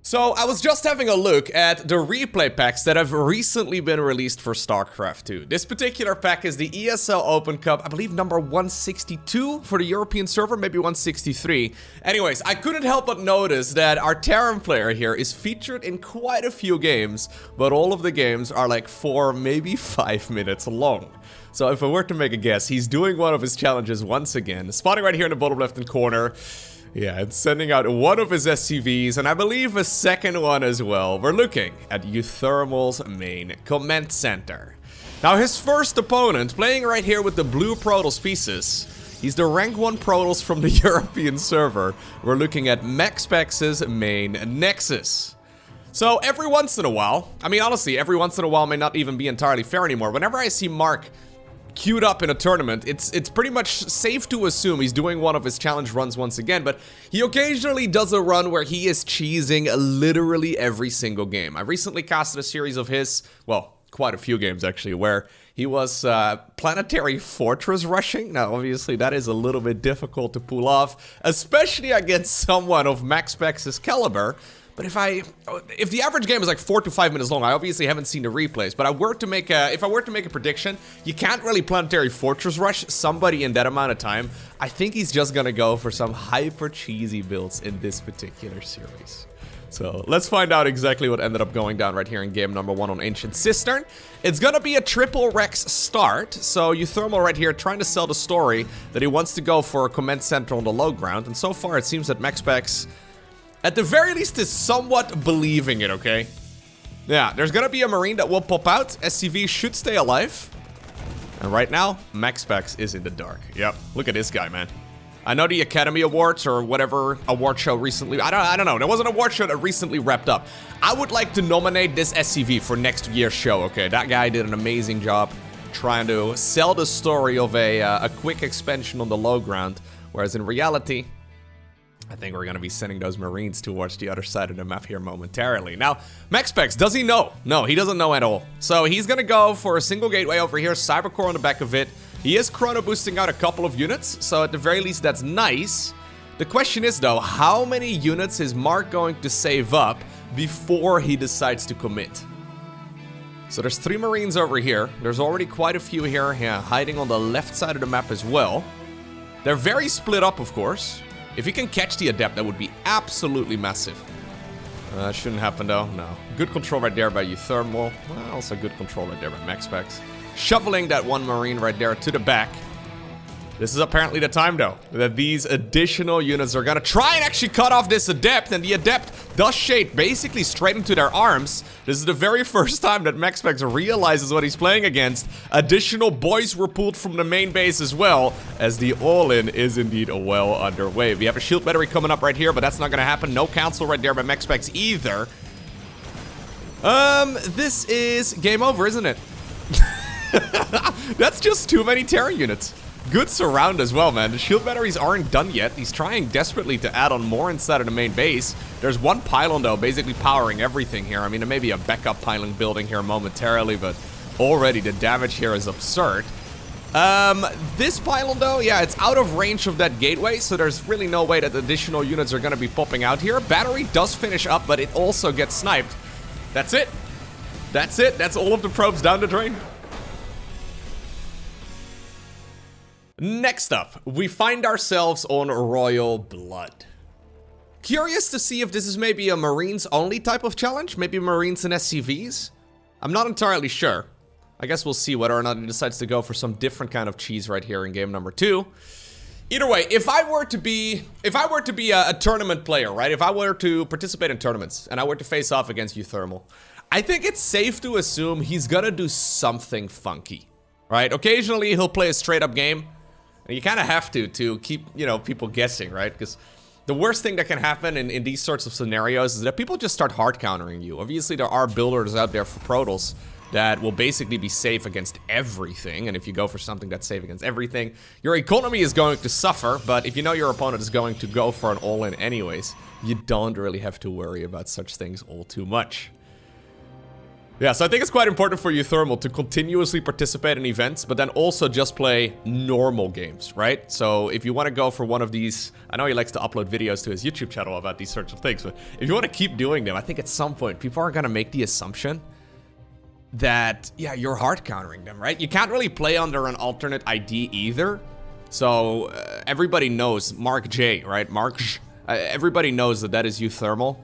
So I was just having a look at the replay packs that have recently been released for StarCraft 2. This particular pack is the ESL Open Cup, I believe number 162 for the European server, maybe 163. Anyways, I couldn't help but notice that our Terran player here is featured in quite a few games, but all of the games are like 4, maybe 5 minutes long. So if I were to make a guess, he's doing one of his challenges once again, spotting right here in the bottom left-hand corner. Yeah, it's sending out one of his SCVs, and I believe a second one as well. We're looking at uThermal's main command center. Now, his first opponent, playing right here with the blue Protoss pieces, he's the rank 1 Protoss from the European server. We're looking at MaxPax's main Nexus. So, every once in a while, I mean, honestly, every once in a while may not even be entirely fair anymore. Whenever I see Mark queued up in a tournament, it's pretty much safe to assume he's doing one of his challenge runs once again, but he occasionally does a run where he is cheesing literally every single game. I recently casted a series of his, well, quite a few games actually, where he was planetary fortress rushing. Now, obviously, that is a little bit difficult to pull off, especially against someone of MaxPax's caliber. But if the average game is like 4 to 5 minutes long, I obviously haven't seen the replays, but if I were to make a prediction, you can't really planetary fortress rush somebody in that amount of time. I think he's just gonna go for some hyper cheesy builds in this particular series. So let's find out exactly what ended up going down right here in game number 1 on Ancient Cistern. It's gonna be a triple Rex start, so uThermal right here trying to sell the story that he wants to go for a command center on the low ground, and so far it seems that MaxPax, at the very least, is somewhat believing it, okay? Yeah, there's gonna be a Marine that will pop out. SCV should stay alive. And right now, MaxPax is in the dark. Yep, look at this guy, man. I know the Academy Awards or whatever award show recently, I don't know. There was an award show that recently wrapped up. I would like to nominate this SCV for next year's show, okay? That guy did an amazing job trying to sell the story of a quick expansion on the low ground, whereas in reality, I think we're going to be sending those Marines towards the other side of the map here momentarily. Now, MaxPax, does he know? No, he doesn't know at all. So he's going to go for a single gateway over here, Cybercore on the back of it. He is chrono boosting out a couple of units, so at the very least that's nice. The question is though, how many units is Mark going to save up before he decides to commit? So there's 3 Marines over here. There's already quite a few here, hiding on the left side of the map as well. They're very split up, of course. If he can catch the Adept, that would be absolutely massive. Shouldn't happen though, no. Good control right there by uThermal. Well, also good control right there by MaxPax. Shoveling that one Marine right there to the back. This is apparently the time though, that these additional units are gonna try and actually cut off this Adept, and the Adept does shade basically straight into their arms. This is the very first time that MaxPax realizes what he's playing against. Additional boys were pulled from the main base as well, as the all-in is indeed well underway. We have a shield battery coming up right here, but that's not gonna happen. No council right there by MaxPax either. This is game over, isn't it? That's just too many Terran units. Good surround as well, man. The shield batteries aren't done yet. He's trying desperately to add on more inside of the main base. There's one pylon, though, basically powering everything here. I mean, there may be a backup pylon building here momentarily, but already the damage here is absurd. This pylon, though, yeah, it's out of range of that gateway, so there's really no way that additional units are going to be popping out here. Battery does finish up, but it also gets sniped. That's it. That's it. That's all of the probes down the drain. Next up, we find ourselves on Royal Blood. Curious to see if this is maybe a Marines only type of challenge, maybe Marines and SCVs? I'm not entirely sure. I guess we'll see whether or not he decides to go for some different kind of cheese right here in game number 2. Either way, if I were to be a tournament player, right? If I were to participate in tournaments and I were to face off against uThermal, I think it's safe to assume he's gonna do something funky, right? Occasionally he'll play a straight up game. And you kind of have to keep, people guessing, right? Because the worst thing that can happen in these sorts of scenarios is that people just start hard countering you. Obviously, there are builders out there for Protoss that will basically be safe against everything. And if you go for something that's safe against everything, your economy is going to suffer. But if you know your opponent is going to go for an all-in anyways, you don't really have to worry about such things all too much. Yeah, so I think it's quite important for uThermal to continuously participate in events, but then also just play normal games, right? So if you want to go for one of these, I know he likes to upload videos to his YouTube channel about these sorts of things, but if you want to keep doing them, I think at some point people are going to make the assumption that, yeah, you're hard countering them, right? You can't really play under an alternate ID either. So everybody knows Mark J, right? Everybody knows that is uThermal.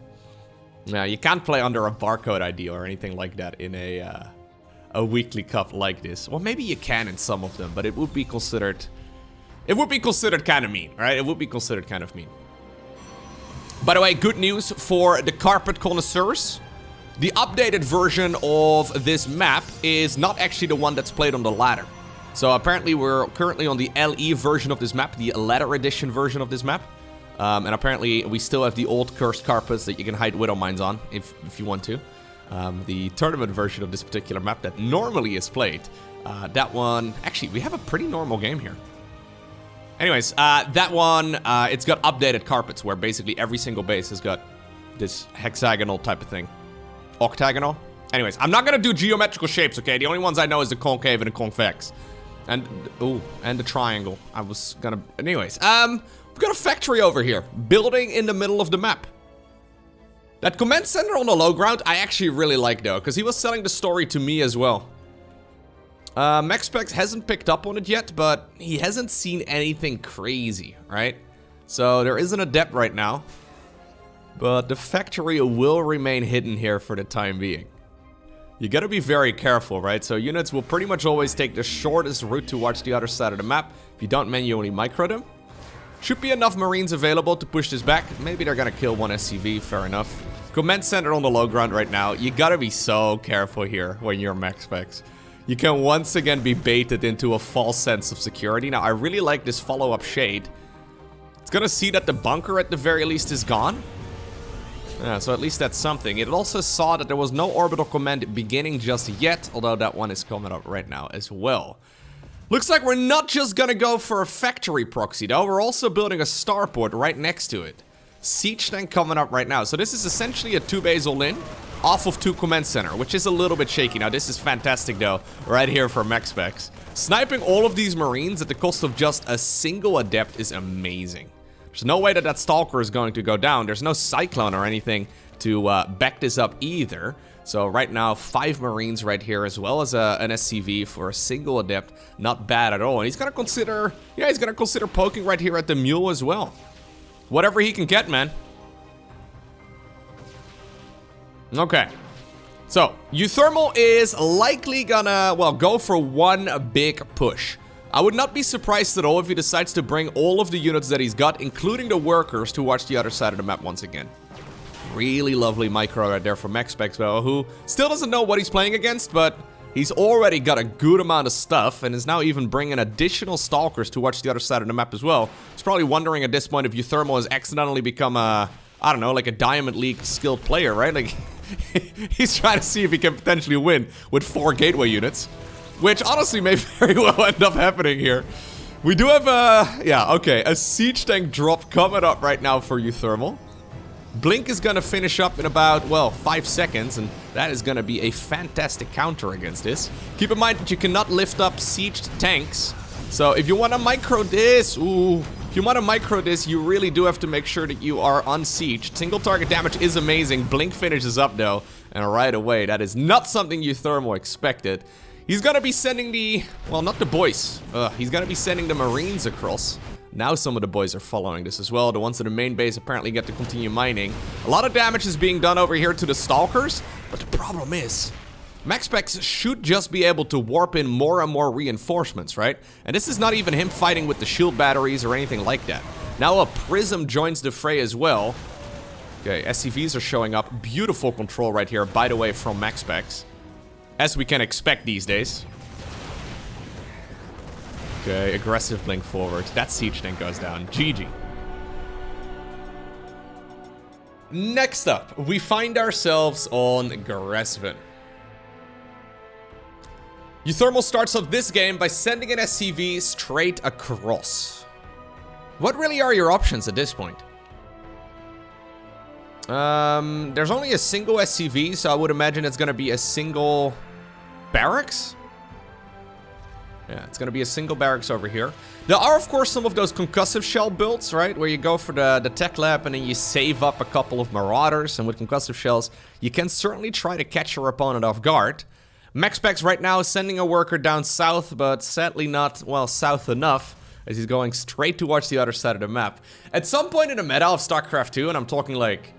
Now, you can't play under a barcode ID or anything like that in a weekly cup like this. Well, maybe you can in some of them, but it would be considered... It would be considered kind of mean, right? It would be considered kind of mean. By the way, good news for the carpet connoisseurs. The updated version of this map is not actually the one that's played on the ladder. So apparently we're currently on the LE version of this map, the ladder edition version of this map. And apparently we still have the old cursed carpets that you can hide widow mines on if you want to. The tournament version of this particular map that normally is played. That one, actually we have a pretty normal game here. Anyways, that one, it's got updated carpets where basically every single base has got this hexagonal type of thing. Octagonal. Anyways, I'm not gonna do geometrical shapes, okay? The only ones I know is the concave and the convex. And, ooh, and the triangle. I was gonna... Anyways, we've got a factory over here. Building in the middle of the map. That command center on the low ground, I actually really like, though. Because he was selling the story to me as well. MaxPex hasn't picked up on it yet, but he hasn't seen anything crazy, right? So there isn't a depth right now. But the factory will remain hidden here for the time being. You gotta be very careful, right? So units will pretty much always take the shortest route towards the other side of the map if you don't manually micro them. Should be enough Marines available to push this back. Maybe they're gonna kill one SCV, fair enough. Command center on the low ground right now. You gotta be so careful here when you're MaxPex. You can once again be baited into a false sense of security. Now, I really like this follow-up shade. It's gonna see that the bunker at the very least is gone. Yeah, so at least that's something. It also saw that there was no orbital command beginning just yet, although that one is coming up right now as well. Looks like we're not just gonna go for a factory proxy though, we're also building a starport right next to it. Siege tank coming up right now. So this is essentially a 2-base all-in off of 2 command center, which is a little bit shaky. Now this is fantastic though, right here for MaxPex. Sniping all of these Marines at the cost of just a single adept is amazing. There's no way that that Stalker is going to go down. There's no Cyclone or anything to back this up either. So right now, 5 Marines right here, as well as an SCV for a single Adept. Not bad at all. And he's going to consider, yeah, he's going to consider poking right here at the Mule as well. Whatever he can get, man. Okay. So, uThermal is likely gonna, well, go for one big push. I would not be surprised at all if he decides to bring all of the units that he's got, including the workers, to watch the other side of the map once again. Really lovely micro right there from MaxPex, though, who still doesn't know what he's playing against, but he's already got a good amount of stuff, and is now even bringing additional Stalkers to watch the other side of the map as well. He's probably wondering at this point if uThermal has accidentally become a, I don't know, like a Diamond League skilled player, right? Like, he's trying to see if he can potentially win with 4 gateway units. Which, honestly, may very well end up happening here. We do have a siege tank drop coming up right now for uThermal. Blink is gonna finish up in about, well, 5 seconds, and that is gonna be a fantastic counter against this. Keep in mind that you cannot lift up sieged tanks. So if you wanna micro this, if you wanna micro this, you really do have to make sure that you are unsieged. Single target damage is amazing. Blink finishes up though, and right away, that is not something uThermal expected. He's gonna be sending the, well, not the boys. He's gonna be sending the Marines across. Now some of the boys are following this as well. The ones at the main base apparently get to continue mining. A lot of damage is being done over here to the Stalkers, but the problem is, MaxPex should just be able to warp in more and more reinforcements, right? And this is not even him fighting with the shield batteries or anything like that. Now a Prism joins the fray as well. Okay, SCVs are showing up. Beautiful control right here, by the way, from MaxPex. As we can expect these days. Okay, aggressive blink forward. That siege tank goes down. GG. Next up, we find ourselves on Gresvin. uThermal starts off this game by sending an SCV straight across. What really are your options at this point? There's only a single SCV, so I would imagine it's gonna be a single barracks. Yeah, it's gonna be a single barracks over here. There are, of course, some of those concussive shell builds, right? Where you go for the tech lab and then you save up a couple of marauders. And with concussive shells, you can certainly try to catch your opponent off guard. MaxPax right now is sending a worker down south, but sadly not, well, south enough, as he's going straight towards the other side of the map. At some point in the meta of StarCraft 2, and I'm talking like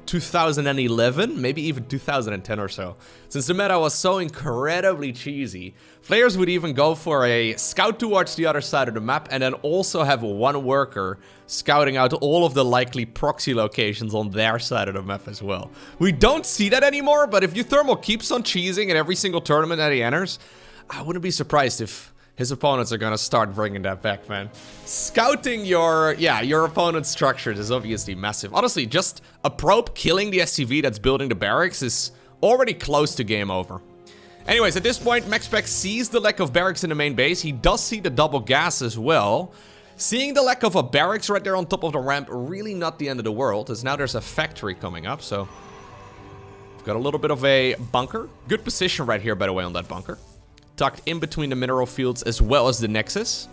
2011, maybe even 2010 or so, since the meta was so incredibly cheesy, players would even go for a scout towards the other side of the map and then also have one worker scouting out all of the likely proxy locations on their side of the map as well. We don't see that anymore, but if uThermal keeps on cheesing in every single tournament that he enters, I wouldn't be surprised if his opponents are gonna start bringing that back, man. Scouting your opponent's structures is obviously massive. Honestly, just a probe killing the SCV that's building the barracks is already close to game over. Anyways, at this point, MaxPax sees the lack of barracks in the main base. He does see the double gas as well. Seeing the lack of a barracks right there on top of the ramp, really not the end of the world, as now there's a factory coming up, so we've got a little bit of a bunker. Good position right here, by the way, on that bunker. Tucked in between the mineral fields as well as the Nexus.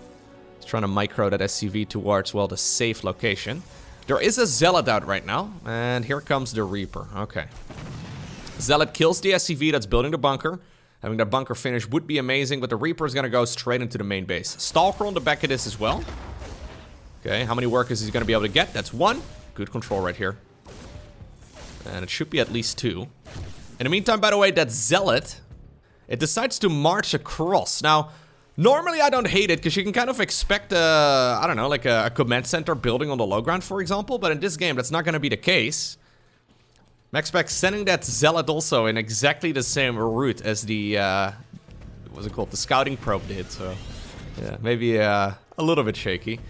He's trying to micro that SCV towards, well, the safe location. There is a Zealot out right now, and here comes the Reaper. Okay. Zealot kills the SCV that's building the bunker. Having that bunker finished would be amazing, but the Reaper is going to go straight into the main base. Stalker on the back of this as well. Okay, how many workers is he going to be able to get? That's one. Good control right here. And it should be at least two. In the meantime, by the way, that Zealot, it decides to march across. Now, normally I don't hate it, because you can kind of expect I don't know, like a command center building on the low ground, for example. But in this game, that's not going to be the case. MaxPax sending that Zealot also in exactly the same route as the, what's it called? The scouting probe did, so yeah, maybe a little bit shaky.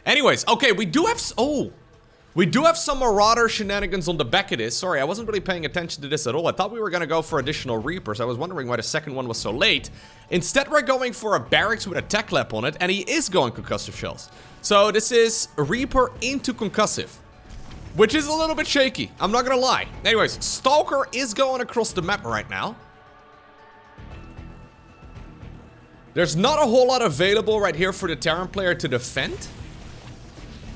Anyways, okay, we do have some Marauder shenanigans on the back of this. Sorry, I wasn't really paying attention to this at all. I thought we were going to go for additional Reapers. I was wondering why the second one was so late. Instead, we're going for a barracks with a tech lab on it, and he is going concussive shells. So this is Reaper into concussive, which is a little bit shaky. I'm not going to lie. Anyways, Stalker is going across the map right now. There's not a whole lot available right here for the Terran player to defend.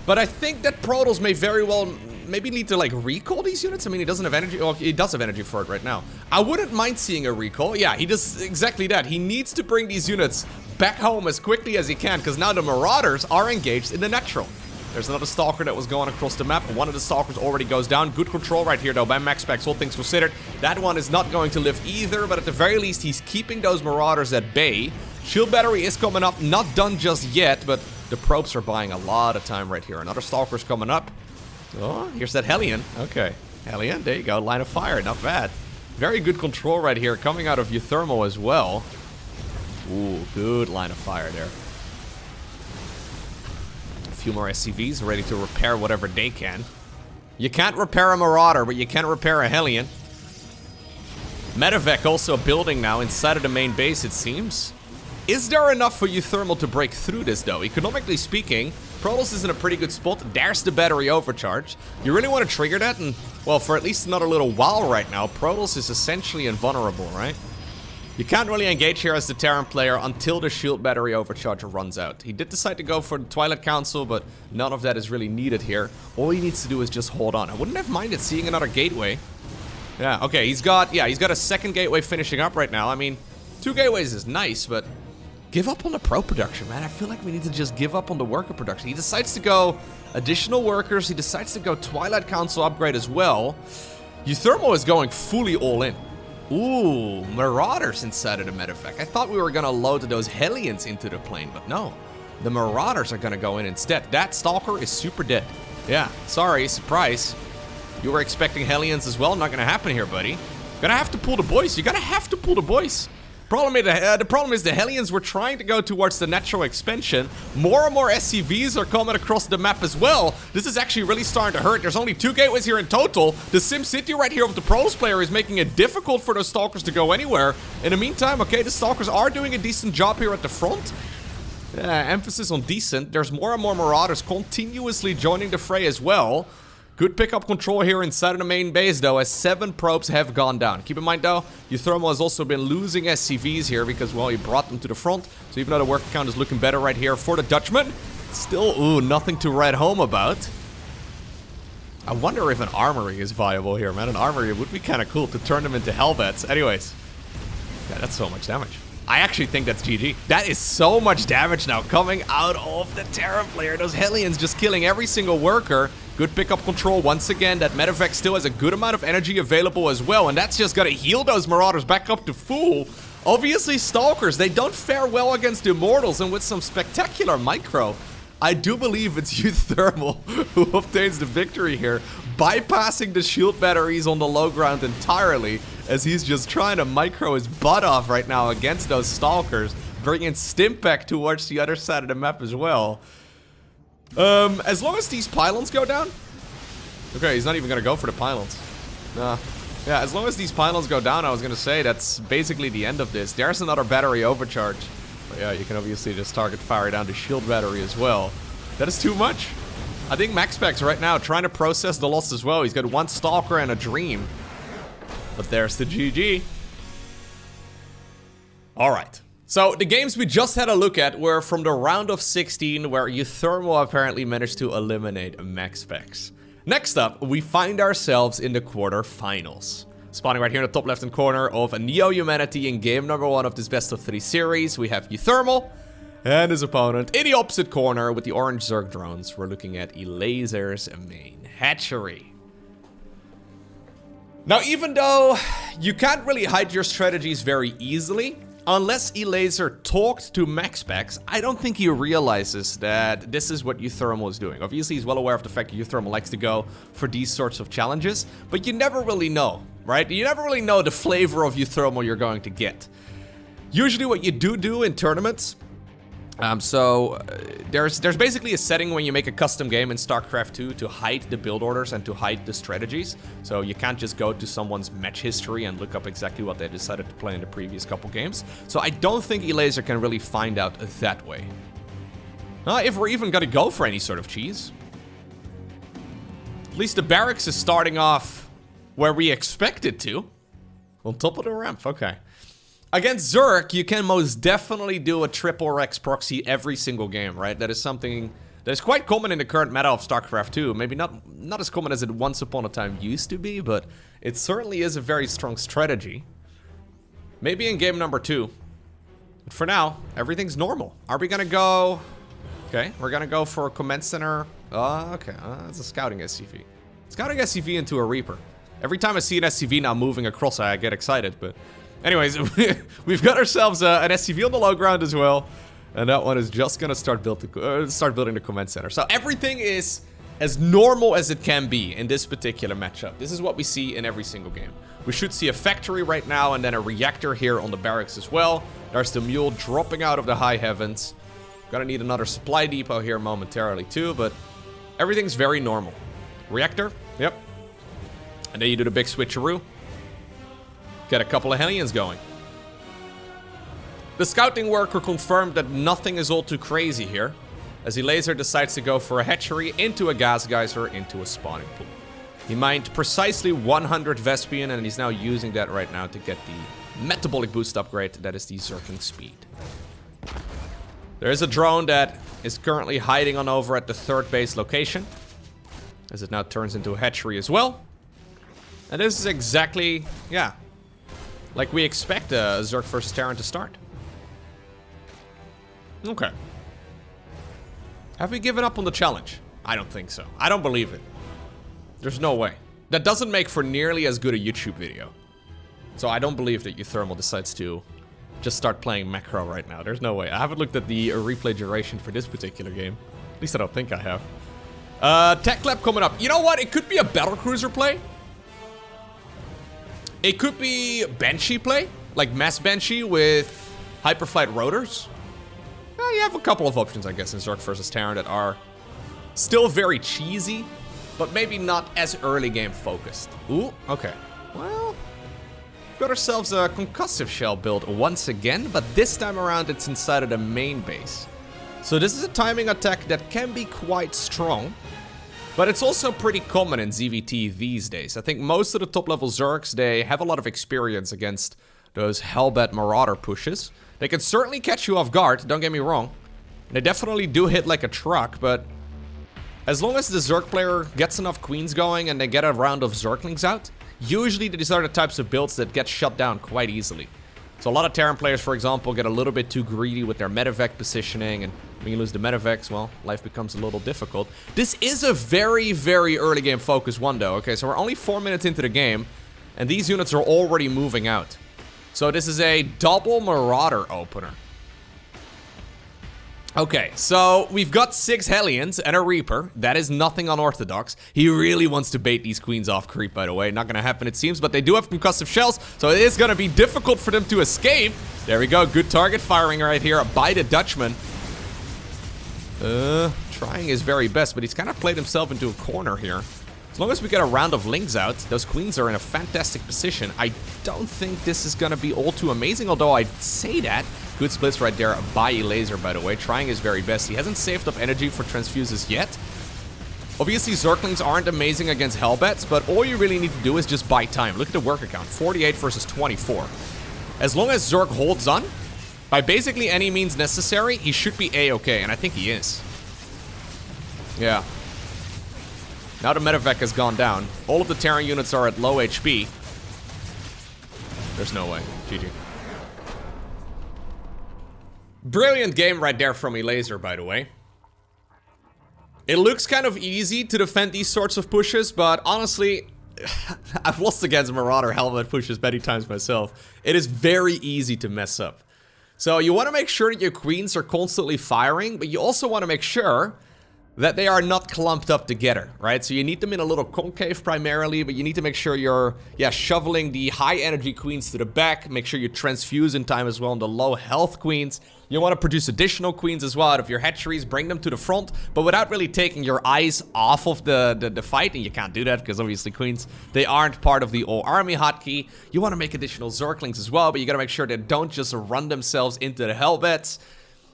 But I think that Protoss may very well maybe need to, like, recall these units. I mean, he doesn't have energy. Well, he does have energy for it right now. I wouldn't mind seeing a recall. Yeah, he does exactly that. He needs to bring these units back home as quickly as he can, because now the Marauders are engaged in the natural. There's another Stalker that was going across the map. One of the Stalkers already goes down. Good control right here, though, by MaxPax, all things considered. That one is not going to live either, but at the very least, he's keeping those Marauders at bay. Shield battery is coming up. Not done just yet, but the probes are buying a lot of time right here. Another Stalker's coming up. Oh, here's that Hellion. Okay. Hellion, there you go. Line of fire, not bad. Very good control right here, coming out of uThermal as well. Ooh, good line of fire there. A few more SCVs ready to repair whatever they can. You can't repair a Marauder, but you can repair a Hellion. Medevac also building now inside of the main base, it seems. Is there enough for uThermal to break through this, though? Economically speaking, Protoss is in a pretty good spot. There's the battery overcharge. You really want to trigger that? And, well, for at least another little while right now, Protoss is essentially invulnerable, right? You can't really engage here as the Terran player until the shield battery overcharge runs out. He did decide to go for the Twilight Council, but none of that is really needed here. All he needs to do is just hold on. I wouldn't have minded seeing another gateway. Yeah, okay, he's got a second gateway finishing up right now. I mean, 2 gateways is nice, but give up on the pro production, man. I feel like we need to just give up on the worker production. He decides to go additional workers. He decides to go Twilight Council upgrade as well. uThermal is going fully all in. Ooh, Marauders inside of the Medevac. I thought we were going to load those Hellions into the plane, but no. The Marauders are going to go in instead. That Stalker is super dead. Yeah, sorry, surprise. You were expecting Hellions as well. Not going to happen here, buddy. Gonna have to pull the boys. You're gonna have to pull the boys. The problem is the Hellions were trying to go towards the natural expansion. More and more SCVs are coming across the map as well. This is actually really starting to hurt. There's only 2 gateways here in total. The SimCity right here with the Protoss player is making it difficult for those Stalkers to go anywhere. In the meantime, okay, the Stalkers are doing a decent job here at the front. Emphasis on decent. There's more and more Marauders continuously joining the fray as well. Good pickup control here inside of the main base, though, as 7 probes have gone down. Keep in mind, though, uThermal has also been losing SCVs here because, well, he brought them to the front. So even though the work count is looking better right here for the Dutchman, still, ooh, nothing to write home about. I wonder if an armory is viable here, man. An armory would be kind of cool to turn them into hellbats. Anyways, yeah, that's so much damage. I actually think that's GG. That is so much damage now coming out of the Terran player. Those Hellions just killing every single worker. Good pickup control once again. That Medevac still has a good amount of energy available as well. And that's just gonna heal those Marauders back up to full. Obviously, Stalkers, they don't fare well against Immortals. And with some spectacular micro, I do believe it's uThermal who obtains the victory here, bypassing the shield batteries on the low ground entirely, as he's just trying to micro his butt off right now against those Stalkers, bringing Stimpack towards the other side of the map as well. As long as these pylons go down... Okay, he's not even gonna go for the pylons. Nah. Yeah, as long as these pylons go down, I was gonna say, that's basically the end of this. There's another battery overcharge. But yeah, you can obviously just target fire down the shield battery as well. That is too much. I think MaxPax right now trying to process the loss as well. He's got 1 Stalker and a Dream. But there's the GG. Alright. So, the games we just had a look at were from the round of 16, where uThermal apparently managed to eliminate MaxPax. Next up, we find ourselves in the quarterfinals. Spawning right here in the top left-hand corner of a Neo Humanity in game number 1 of this best of 3 series, we have uThermal and his opponent. In the opposite corner with the orange Zerg drones, we're looking at Elazer's main hatchery. Now, even though you can't really hide your strategies very easily, unless Elazer talked to MaxPax, I don't think he realizes that this is what uThermal is doing. Obviously, he's well aware of the fact that uThermal likes to go for these sorts of challenges, but you never really know, right? You never really know the flavor of uThermal you're going to get. Usually what you do in tournaments, there's basically a setting when you make a custom game in StarCraft 2 to hide the build orders and to hide the strategies. So you can't just go to someone's match history and look up exactly what they decided to play in the previous couple games. So I don't think Elazer can really find out that way. If we're even gonna go for any sort of cheese. At least the barracks is starting off where we expect it to. On top of the ramp, okay. Against Zerg, you can most definitely do a triple Rex proxy every single game, right? That is something that is quite common in the current meta of StarCraft 2. Maybe not as common as it once upon a time used to be, but it certainly is a very strong strategy. Maybe in game number 2. But for now, everything's normal. Are we gonna go... Okay, we're gonna go for a command center. Okay, it's a scouting SCV. Scouting SCV into a Reaper. Every time I see an SCV now moving across, I get excited, but... Anyways, we've got ourselves an SCV on the low ground as well. And that one is just gonna start building the command center. So everything is as normal as it can be in this particular matchup. This is what we see in every single game. We should see a factory right now and then a reactor here on the barracks as well. There's the mule dropping out of the high heavens. Gonna need another supply depot here momentarily too, but everything's very normal. Reactor, yep. And then you do the big switcheroo. Get a couple of Hellions going. The scouting worker confirmed that nothing is all too crazy here, as Elazer decides to go for a hatchery, into a gas geyser, into a spawning pool. He mined precisely 100 Vespian, and he's now using that right now to get the metabolic boost upgrade, that is the Zerking speed. There is a drone that is currently hiding on over at the 3rd base location, as it now turns into a hatchery as well. And this is exactly, yeah, like we expect a Zerg versus Terran to start. Okay. Have we given up on the challenge? I don't think so. I don't believe it. There's no way. That doesn't make for nearly as good a YouTube video. So I don't believe that uThermal decides to just start playing macro right now. There's no way. I haven't looked at the replay duration for this particular game. At least I don't think I have. Tech Lab coming up. You know what? It could be a Battlecruiser play. It could be Banshee play, like Mass Banshee with Hyperflight rotors. You have a couple of options, I guess, in Zerg versus Terran that are still very cheesy, but maybe not as early game focused. Ooh, okay. Well, we've got ourselves a concussive shell build once again, but this time around it's inside of the main base. So this is a timing attack that can be quite strong. But it's also pretty common in ZVT these days. I think most of the top-level Zergs, they have a lot of experience against those Hellbat Marauder pushes. They can certainly catch you off guard, don't get me wrong. They definitely do hit like a truck, but as long as the Zerg player gets enough queens going and they get a round of Zerglings out, usually these are the types of builds that get shut down quite easily. So a lot of Terran players, for example, get a little bit too greedy with their medevac positioning, and when you lose the medevacs, well, life becomes a little difficult. This is a very, very early game focus one, though. Okay, so we're only 4 minutes into the game, and these units are already moving out. So this is a double Marauder opener. Okay, so we've got 6 Hellions and a Reaper. That is nothing unorthodox. He really wants to bait these queens off creep, by the way. Not gonna happen, it seems, but they do have concussive shells, so it is gonna be difficult for them to escape. There we go, good target firing right here by the Dutchman. Trying his very best, but he's kind of played himself into a corner here. As long as we get a round of links out, those queens are in a fantastic position. I don't think this is gonna be all too amazing, although I'd say that. Good splits right there by Laser, by the way, trying his very best. He hasn't saved up energy for transfuses yet. Obviously, Zerglings aren't amazing against Hellbats, but all you really need to do is just buy time. Look at the work account, 48 versus 24. As long as Zerg holds on, by basically any means necessary, he should be A-okay, and I think he is. Yeah. Now the medevac has gone down. All of the Terran units are at low HP. There's no way. GG. Brilliant game right there from Laser, by the way. It looks kind of easy to defend these sorts of pushes, but honestly, I've lost against Marauder Helmet pushes many times myself. It is very easy to mess up. So you want to make sure that your queens are constantly firing, but you also want to make sure that they are not clumped up together, right? So you need them in a little concave primarily, but you need to make sure you're, shoveling the high energy queens to the back. Make sure you transfuse in time as well on the low health queens. You want to produce additional queens as well out of your hatcheries, bring them to the front, but without really taking your eyes off of the fight, and you can't do that because obviously queens, they aren't part of the all-army hotkey. You want to make additional Zerglings as well, but you gotta make sure they don't just run themselves into the Hellbats.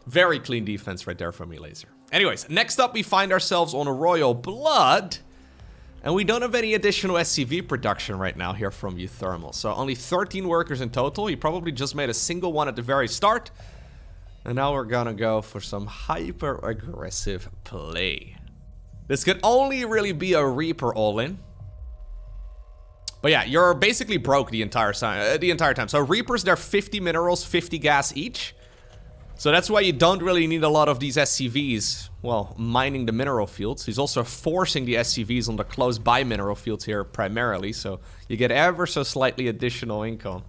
Very clean defense right there from Laser. Anyways, next up we find ourselves on a Royal Blood, and we don't have any additional SCV production right now here from uThermal. So only 13 workers in total. He probably just made a single one at the very start. And now we're gonna go for some hyper-aggressive play. This could only really be a Reaper all-in. But yeah, you're basically broke the entire time. So Reapers, they're 50 minerals, 50 gas each. So that's why you don't really need a lot of these SCVs, well, mining the mineral fields. He's also forcing the SCVs on the close-by mineral fields here primarily, so you get ever so slightly additional income.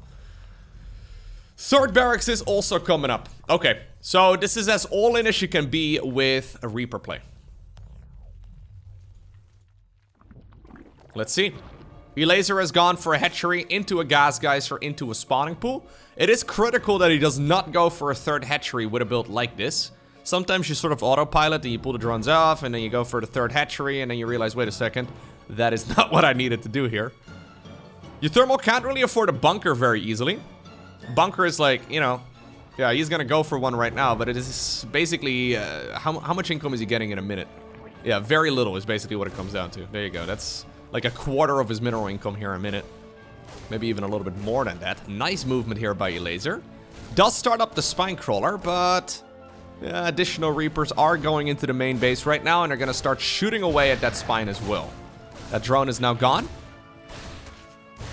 Third barracks is also coming up. Okay, so this is as all-in as you can be with a Reaper play. Let's see. Laser has gone for a hatchery, into a gas geyser, into a spawning pool. It is critical that he does not go for a third hatchery with a build like this. Sometimes you sort of autopilot and you pull the drones off and then you go for the third hatchery and then you realize, wait a second, that is not what I needed to do here. uThermal can't really afford a bunker very easily. Bunker is like, you know, yeah, he's gonna go for one right now, but it is basically, how much income is he getting in a minute? Yeah, very little is basically what it comes down to. There you go, that's like a quarter of his mineral income here in a minute. Maybe even a little bit more than that. Nice movement here by Laser. Does start up the Spine Crawler, but additional Reapers are going into the main base right now, and they're gonna start shooting away at that spine as well. That drone is now gone.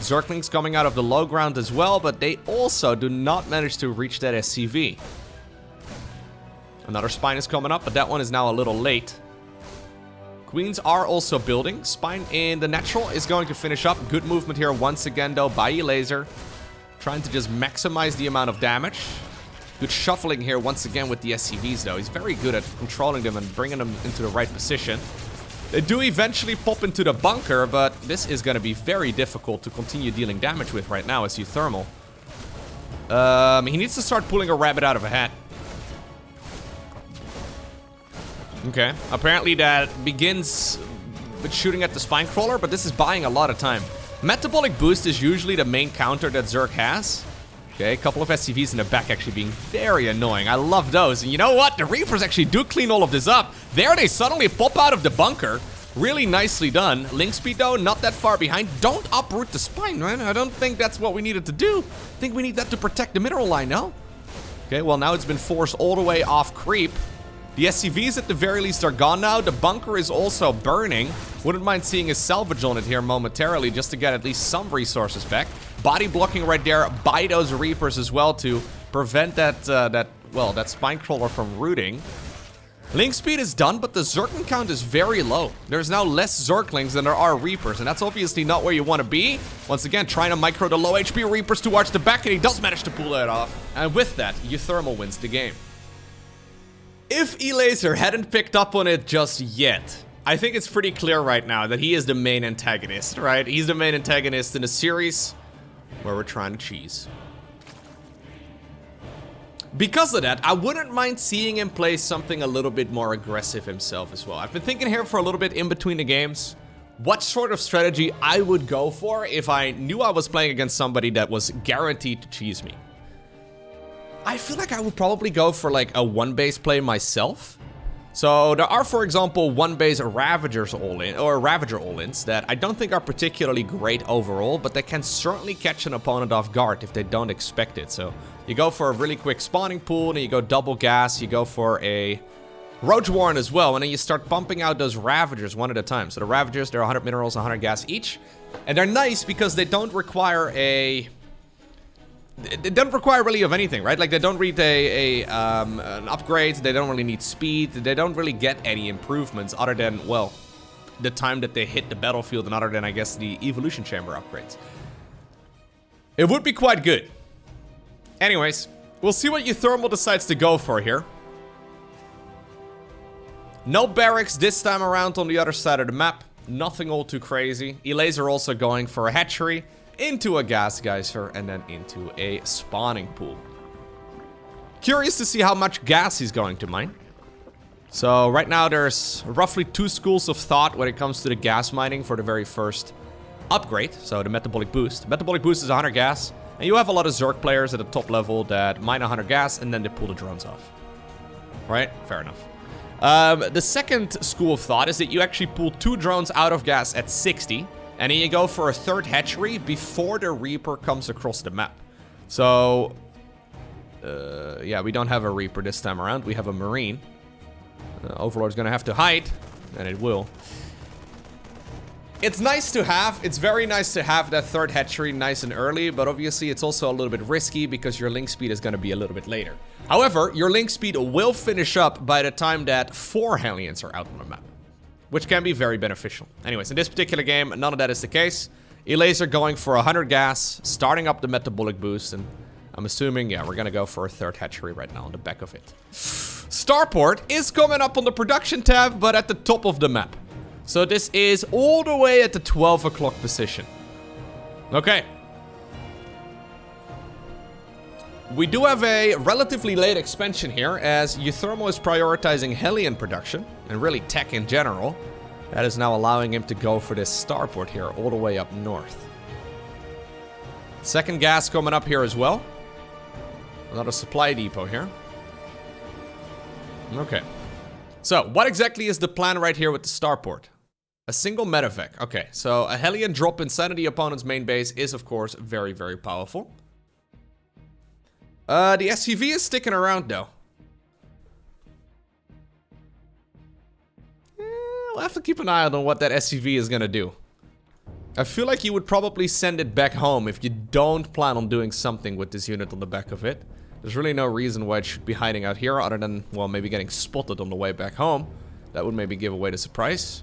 Zerglings coming out of the low ground as well, but they also do not manage to reach that SCV. Another spine is coming up, but that one is now a little late. Queens are also building. Spine in the natural is going to finish up. Good movement here once again, though, by Laser. Trying to just maximize the amount of damage. Good shuffling here once again with the SCVs, though. He's very good at controlling them and bringing them into the right position. They do eventually pop into the bunker, but this is going to be very difficult to continue dealing damage with right now as uThermal. He needs to start pulling a rabbit out of a hat. Okay, apparently that begins with shooting at the Spine Crawler, but this is buying a lot of time. Metabolic Boost is usually the main counter that Zerg has. Okay, a couple of SCVs in the back actually being very annoying. I love those. And you know what? The Reapers actually do clean all of this up. There they suddenly pop out of the bunker. Really nicely done. Link speed, though, not that far behind. Don't uproot the spine, man. I don't think that's what we needed to do. I think we need that to protect the mineral line, no? Okay, well, now it's been forced all the way off creep. The SCVs, at the very least, are gone now. The bunker is also burning. Wouldn't mind seeing a salvage on it here momentarily just to get at least some resources back. Body blocking right there by those Reapers as well to prevent that spine crawler from rooting. Link speed is done, but the Zergling count is very low. There's now less Zerglings than there are Reapers, and that's obviously not where you want to be. Once again, trying to micro the low HP Reapers towards the back, and he does manage to pull that off. And with that, uThermal wins the game. If eLaser hadn't picked up on it just yet, I think it's pretty clear right now that he is the main antagonist, right? He's the main antagonist in a series where we're trying to cheese. Because of that, I wouldn't mind seeing him play something a little bit more aggressive himself as well. I've been thinking here for a little bit in between the games what sort of strategy I would go for if I knew I was playing against somebody that was guaranteed to cheese me. I feel like I would probably go for like a one-base play myself. So there are, for example, one-base Ravagers all-in, or Ravager all-ins that I don't think are particularly great overall, but they can certainly catch an opponent off guard if they don't expect it. So you go for a really quick spawning pool, and you go double gas, you go for a Roach Warren as well, and then you start pumping out those Ravagers one at a time. So the Ravagers, they're 100 minerals, 100 gas each, and they're nice because they don't require a... It doesn't require really of anything, right? Like, they don't need an upgrade, they don't really need speed, they don't really get any improvements other than, well, the time that they hit the battlefield and other than, I guess, the evolution chamber upgrades. It would be quite good. Anyways, we'll see what uThermal decides to go for here. No barracks this time around on the other side of the map. Nothing all too crazy. eLaser also going for a hatchery, into a gas geyser, and then into a spawning pool. Curious to see how much gas he's going to mine. So right now there's roughly 2 schools of thought when it comes to the gas mining for the very first upgrade. So the metabolic boost. Metabolic boost is 100 gas. And you have a lot of Zerg players at the top level that mine 100 gas and then they pull the drones off. Right? Fair enough. The second school of thought is that you actually pull 2 drones out of gas at 60. And then you go for a third hatchery before the Reaper comes across the map. So, yeah, we don't have a Reaper this time around. We have a Marine. Overlord's gonna have to hide, and it will. It's nice to have. It's very nice to have that third hatchery nice and early, but obviously it's also a little bit risky because your link speed is gonna be a little bit later. However, your link speed will finish up by the time that 4 Hellions are out on the map, which can be very beneficial. Anyways, in this particular game, none of that is the case. eLaser going for 100 gas, starting up the metabolic boost, and I'm assuming, yeah, we're gonna go for a third hatchery right now on the back of it. Starport is coming up on the production tab, but at the top of the map. So this is all the way at the 12 o'clock position. Okay. We do have a relatively late expansion here, as uThermal is prioritizing Hellion production, and really tech in general. That is now allowing him to go for this starport here, all the way up north. Second gas coming up here as well. Another supply depot here. Okay. So, what exactly is the plan right here with the starport? A single medevac. Okay, so a Hellion drop inside of the opponent's main base is, of course, very, very powerful. The SCV is sticking around, though. We'll have to keep an eye on what that SCV is gonna do. I feel like you would probably send it back home if you don't plan on doing something with this unit on the back of it. There's really no reason why it should be hiding out here other than, well, maybe getting spotted on the way back home. That would maybe give away the surprise.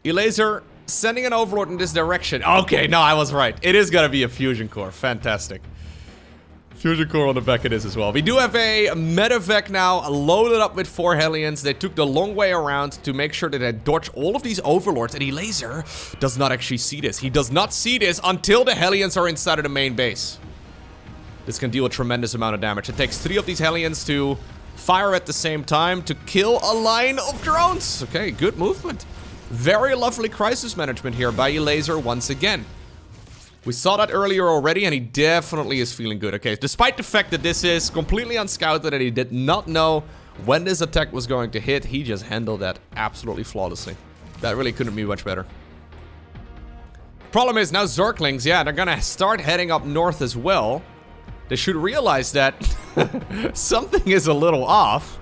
eLaser sending an Overlord in this direction. Okay, no, I was right. It is gonna be a fusion core. Fantastic. Fusion core on the back of this as well. We do have a medevac now loaded up with 4 Hellions. They took the long way around to make sure that they dodge all of these Overlords. And eLaser does not actually see this. He does not see this until the Hellions are inside of the main base. This can deal a tremendous amount of damage. It takes 3 of these Hellions to fire at the same time to kill a line of drones. Okay, good movement. Very lovely crisis management here by eLaser once again. We saw that earlier already, and he definitely is feeling good. Okay, despite the fact that this is completely unscouted and he did not know when this attack was going to hit, he just handled that absolutely flawlessly. That really couldn't be much better. Problem is, now Zerglings, yeah, they're gonna start heading up north as well. They should realize that something is a little off.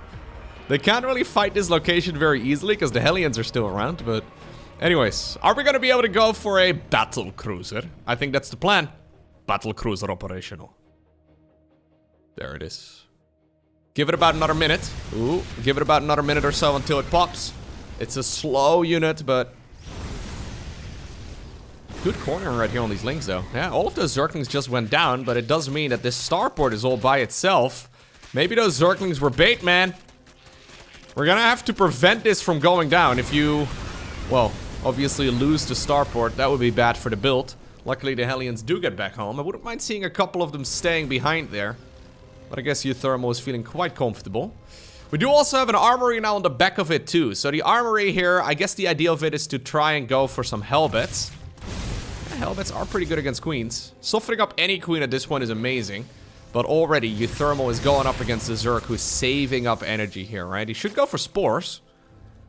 They can't really fight this location very easily because the Hellions are still around, but... Anyways, are we gonna be able to go for a battle cruiser? I think that's the plan. Battle cruiser operational. There it is. Give it about another minute. Ooh, give it about another minute or so until it pops. It's a slow unit, but... Good cornering right here on these links, though. Yeah, all of those Zerglings just went down, but it does mean that this starport is all by itself. Maybe those Zerglings were bait, man. We're gonna have to prevent this from going down. If you, well, obviously lose the starport, that would be bad for the build. Luckily, the Hellions do get back home. I wouldn't mind seeing a couple of them staying behind there. But I guess uThermal is feeling quite comfortable. We do also have an armory now on the back of it, too. So the armory here, I guess the idea of it is to try and go for some Hellbats. Hellbats are pretty good against queens. Softening up any queen at this point is amazing. But already, uThermal is going up against the Zerg, who's saving up energy here, right? He should go for spores.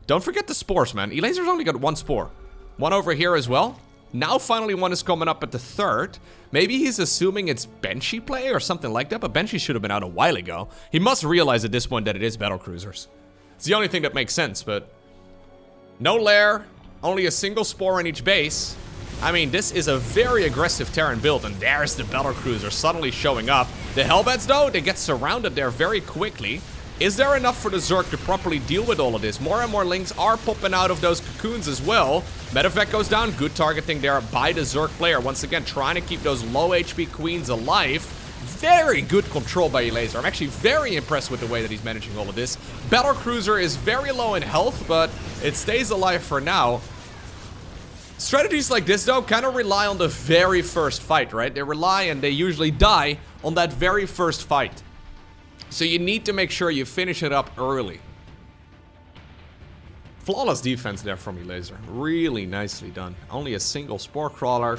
Don't forget the spores, man. Elazer's only got one spore. One over here as well. Now finally one is coming up at the third. Maybe he's assuming it's Banshee play or something like that, but Banshee should have been out a while ago. He must realize at this point that it is battle cruisers. It's the only thing that makes sense, but... No lair, only a single spore in each base. I mean, this is a very aggressive Terran build, and there's the battle cruiser suddenly showing up. The Hellbats, though, they get surrounded there very quickly. Is there enough for the Zerg to properly deal with all of this? More and more links are popping out of those cocoons as well. Medevac goes down. Good targeting there by the Zerg player. Once again, trying to keep those low HP queens alive. Very good control by Elazer. I'm actually very impressed with the way that he's managing all of this. Battle Cruiser is very low in health, but it stays alive for now. Strategies like this, though, kind of rely on the very first fight, right? They rely, and they usually die, on that very first fight. So you need to make sure you finish it up early. Flawless defense there from Elazer. Really nicely done. Only a single Spore Crawler.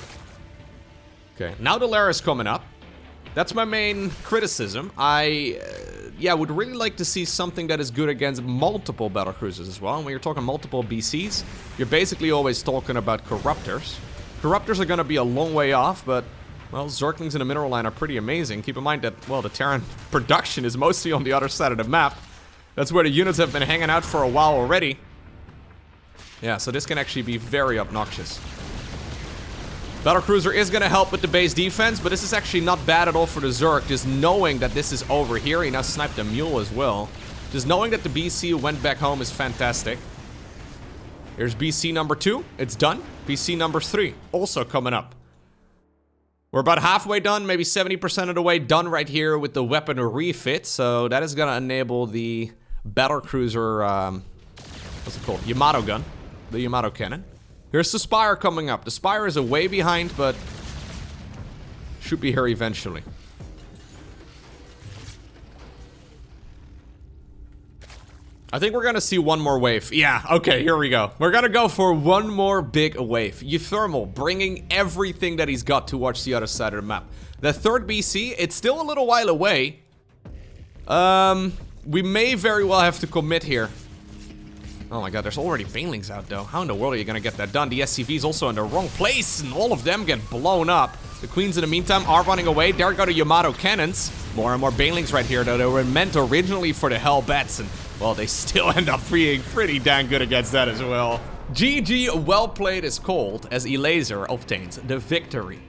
Okay, now the lair is coming up. That's my main criticism. Yeah, would really like to see something that is good against multiple battle cruisers as well. And when you're talking multiple BCs, you're basically always talking about Corruptors. Corruptors are going to be a long way off, but, well, Zerglings in the mineral line are pretty amazing. Keep in mind that, well, the Terran production is mostly on the other side of the map. That's where the units have been hanging out for a while already. Yeah, so this can actually be very obnoxious. Battlecruiser is going to help with the base defense, but this is actually not bad at all for the Zerg. Just knowing that this is over here. He now sniped a mule as well. Just knowing that the BC went back home is fantastic. Here's BC number 2. It's done. BC number 3 also coming up. We're about halfway done, maybe 70% of the way done right here with the weapon refit. So that is going to enable the Battlecruiser, what's it called? Yamato gun. The Yamato cannon. Here's the Spire coming up. The Spire is a way behind, but should be here eventually. I think we're gonna see one more wave. Yeah, okay, here we go. We're gonna go for one more big wave. uThermal bringing everything that he's got towards the other side of the map. The third BC, it's still a little while away. We may very well have to commit here. Oh my god, there's already Banelings out though. How in the world are you gonna get that done? The SCV is also in the wrong place, and all of them get blown up. The Queens in the meantime are running away. There go the Yamato cannons. More and more Banelings right here, though. They were meant originally for the Hellbats, and, well, they still end up being pretty dang good against that as well. GG, well played is called, as Elazer obtains the victory.